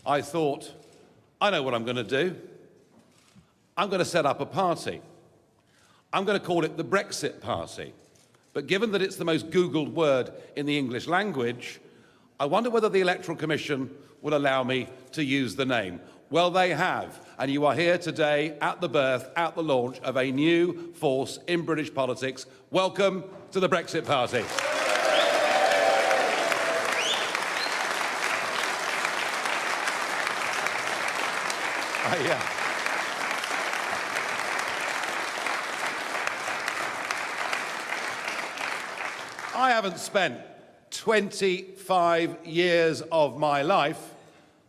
I thought, I know what I'm going to do. I'm going to set up a party. I'm going to call it the Brexit Party. But given that it's the most Googled word in the English language, I wonder whether the Electoral Commission will allow me to use the name. Well, they have, and you are here today at the birth, at the launch of a new force in British politics. Welcome to the Brexit Party. I haven't spent 25 years of my life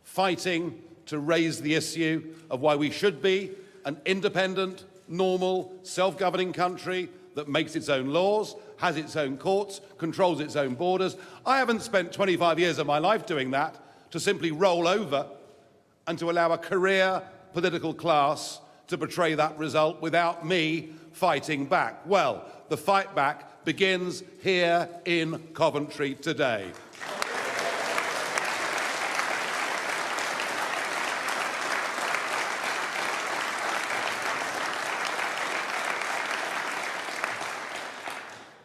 fighting to raise the issue of why we should be an independent, normal, self-governing country that makes its own laws, has its own courts, controls its own borders. I haven't spent 25 years of my life doing that to simply roll over and to allow a career political class to betray that result without me fighting back. Well, the fight back begins here in Coventry today.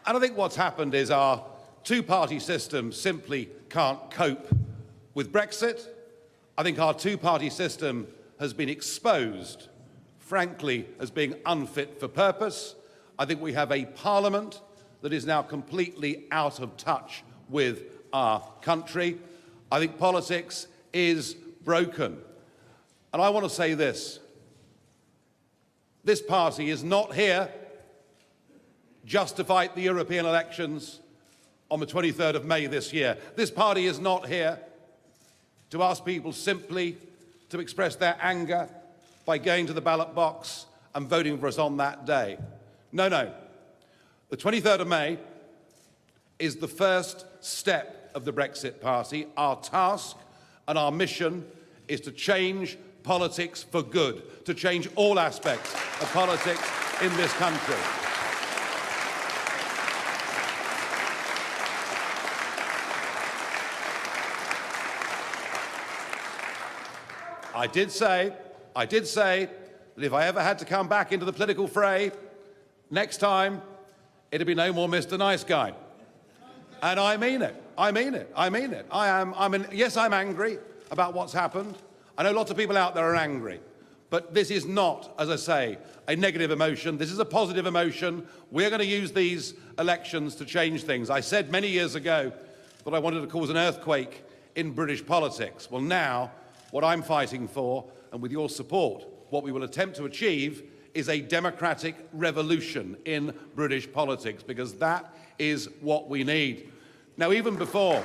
And I think what's happened is our two-party system simply can't cope with Brexit. I think our two-party system has been exposed, frankly, as being unfit for purpose. I think we have a parliament that is now completely out of touch with our country. I think politics is broken. And I want to say this. This party is not here just to fight the European elections on the 23rd of May this year. This party is not here to ask people simply to express their anger by going to the ballot box and voting for us on that day. No, no. The 23rd of May is the first step of the Brexit Party. Our task and our mission is to change politics for good, to change all aspects of politics in this country. I did say that if I ever had to come back into the political fray, next time, it'd be no more Mr. Nice Guy. And I mean it. I mean it. I mean it. Yes, I'm angry about what's happened. I know lots of people out there are angry. But this is not, as I say, a negative emotion. This is a positive emotion. We're going to use these elections to change things. I said many years ago that I wanted to cause an earthquake in British politics. Well, now, what I'm fighting for, and with your support, what we will attempt to achieve is a democratic revolution in British politics, because that is what we need. Now, even before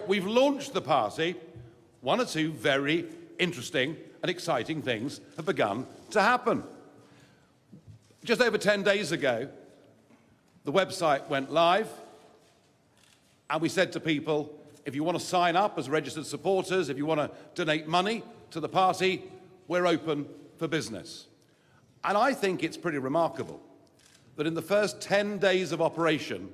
we've launched the party, one or two very interesting and exciting things have begun to happen. Just over 10 days ago, the website went live, and we said to people, if you want to sign up as registered supporters, if you want to donate money to the party, we're open for business. And I think it's pretty remarkable that in the first 10 days of operation,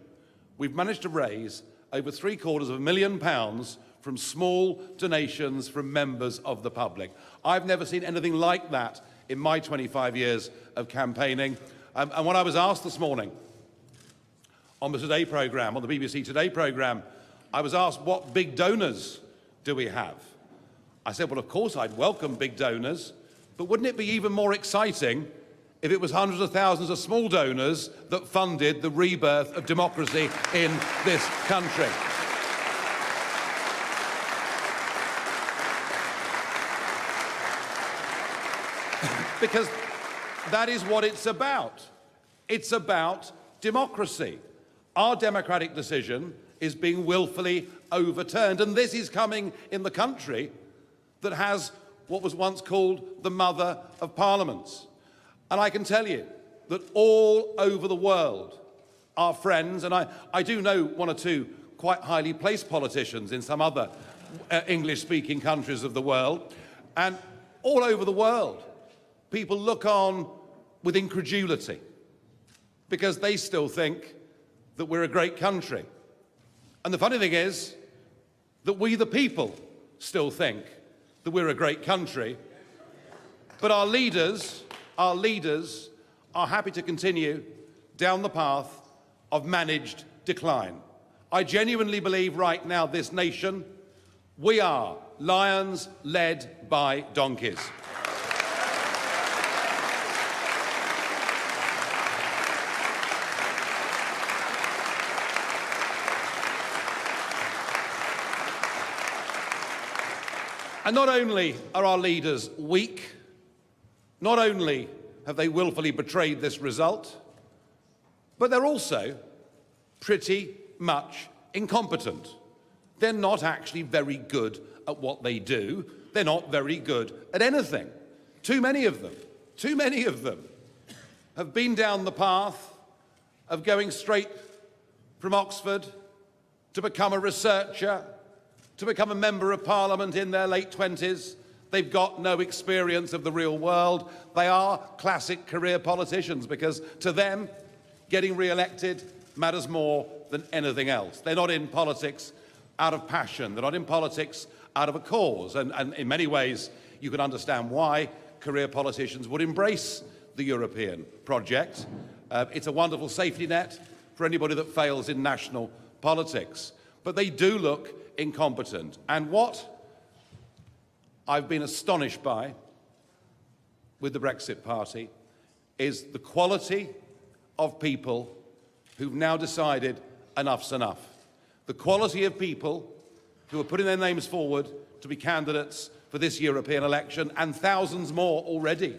we've managed to raise over £750,000 from small donations from members of the public. I've never seen anything like that in my 25 years of campaigning. And when I was asked this morning on the Today programme, on the BBC Today programme, I was asked, what big donors do we have? I said, well, of course I'd welcome big donors, but wouldn't it be even more exciting if it was hundreds of thousands of small donors that funded the rebirth of democracy in this country? Because that is what it's about. It's about democracy. Our democratic decision is being willfully overturned. And this is coming in the country that has what was once called the mother of parliaments. And I can tell you that all over the world, our friends, and I do know one or two quite highly placed politicians in some other English-speaking countries of the world, and all over the world, people look on with incredulity because they still think that we're a great country. And the funny thing is that we, the people, still think that we're a great country, but our leaders are happy to continue down the path of managed decline. I genuinely believe right now, this nation, we are lions led by donkeys. And not only are our leaders weak, not only have they willfully betrayed this result, but they're also pretty much incompetent. They're not actually very good at what they do. They're not very good at anything. Too many of them have been down the path of going straight from Oxford to become a researcher, to become a member of Parliament in their late 20s. They've got no experience of the real world. They are classic career politicians because to them, getting re-elected matters more than anything else. They're not in politics out of passion. They're not in politics out of a cause. And in many ways, you can understand why career politicians would embrace the European project. It's a wonderful safety net for anybody that fails in national politics. But they do look incompetent. And what I've been astonished by with the Brexit Party is the quality of people who've now decided enough's enough. The quality of people who are putting their names forward to be candidates for this European election, and thousands more already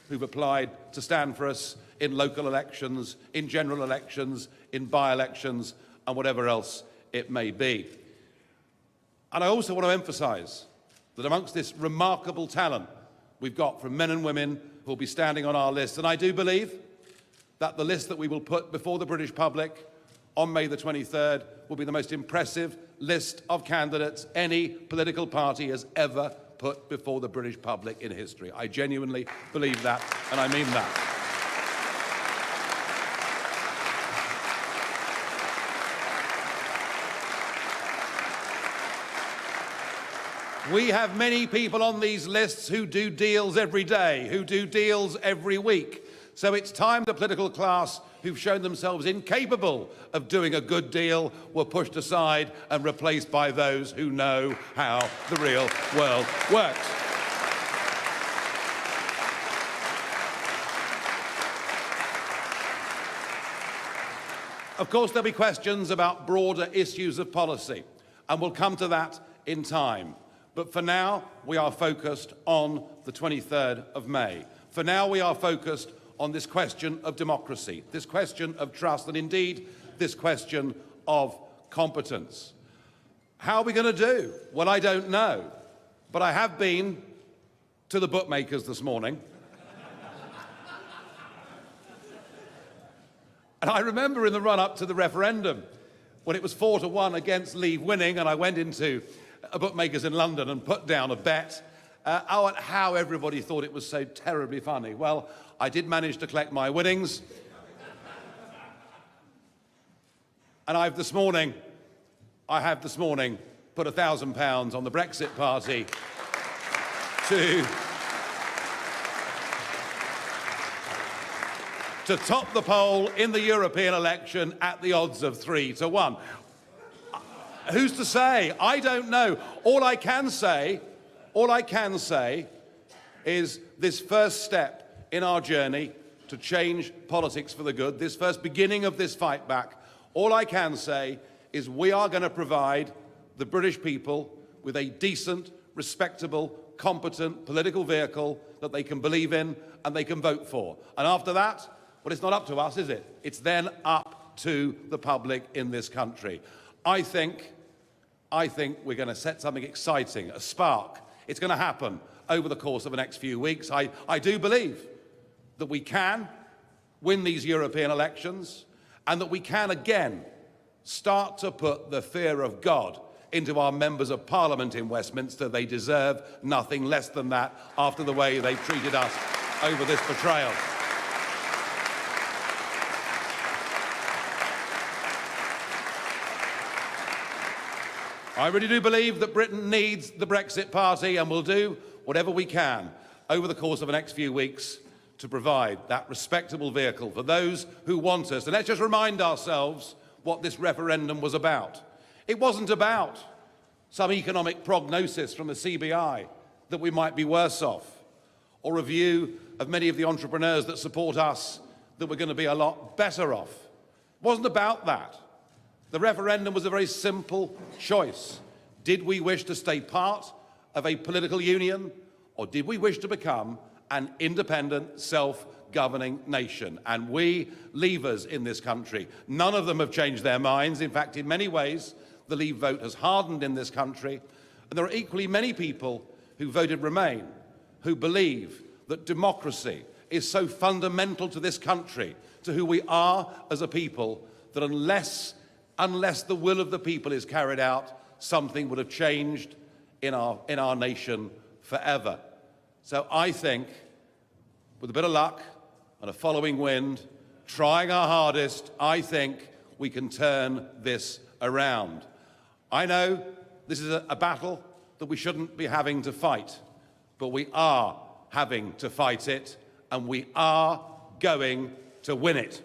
who've applied to stand for us in local elections, in general elections, in by-elections, and whatever else it may be. And I also want to emphasise that amongst this remarkable talent we've got from men and women who will be standing on our list, and I do believe that the list that we will put before the British public on May the 23rd will be the most impressive list of candidates any political party has ever put before the British public in history. I genuinely believe that, and I mean that. We have many people on these lists who do deals every day, who do deals every week. So it's time the political class who've shown themselves incapable of doing a good deal were pushed aside and replaced by those who know how the real world works. Of course, there'll be questions about broader issues of policy, and we'll come to that in time. But for now, we are focused on the 23rd of May. For now, we are focused on this question of democracy, this question of trust, and indeed, this question of competence. How are we going to do? Well, I don't know. But I have been to the bookmakers this morning. And I remember in the run-up to the referendum, when it was 4-1 against Leave winning, and I went into a bookmakers in London and put down a bet on how everybody thought it was so terribly funny. Well, I did manage to collect my winnings. And I have this morning put £1,000 on the Brexit Party to top the poll in the European election at the odds of 3-1. Who's to say? I don't know. All I can say is this first step in our journey to change politics for the good, this first beginning of this fight back, all I can say is we are going to provide the British people with a decent, respectable, competent political vehicle that they can believe in and they can vote for. And after that, well, it's not up to us, is it? It's then up to the public in this country. I think we're going to set something exciting, a spark. It's going to happen over the course of the next few weeks. I do believe that we can win these European elections and that we can again start to put the fear of God into our members of Parliament in Westminster. They deserve nothing less than that after the way they've treated us over this betrayal. I really do believe that Britain needs the Brexit Party, and we'll do whatever we can over the course of the next few weeks to provide that respectable vehicle for those who want us. And let's just remind ourselves what this referendum was about. It wasn't about some economic prognosis from the CBI that we might be worse off, or a view of many of the entrepreneurs that support us that we're going to be a lot better off. It wasn't about that. The referendum was a very simple choice. Did we wish to stay part of a political union, or did we wish to become an independent, self-governing nation? And we, Leavers in this country, none of them have changed their minds. In fact, in many ways, the Leave vote has hardened in this country. And there are equally many people who voted Remain, who believe that democracy is so fundamental to this country, to who we are as a people, that unless the will of the people is carried out, something would have changed in our nation forever. So I think, with a bit of luck and a following wind, trying our hardest, I think we can turn this around. I know this is a battle that we shouldn't be having to fight, but we are having to fight it, and we are going to win it.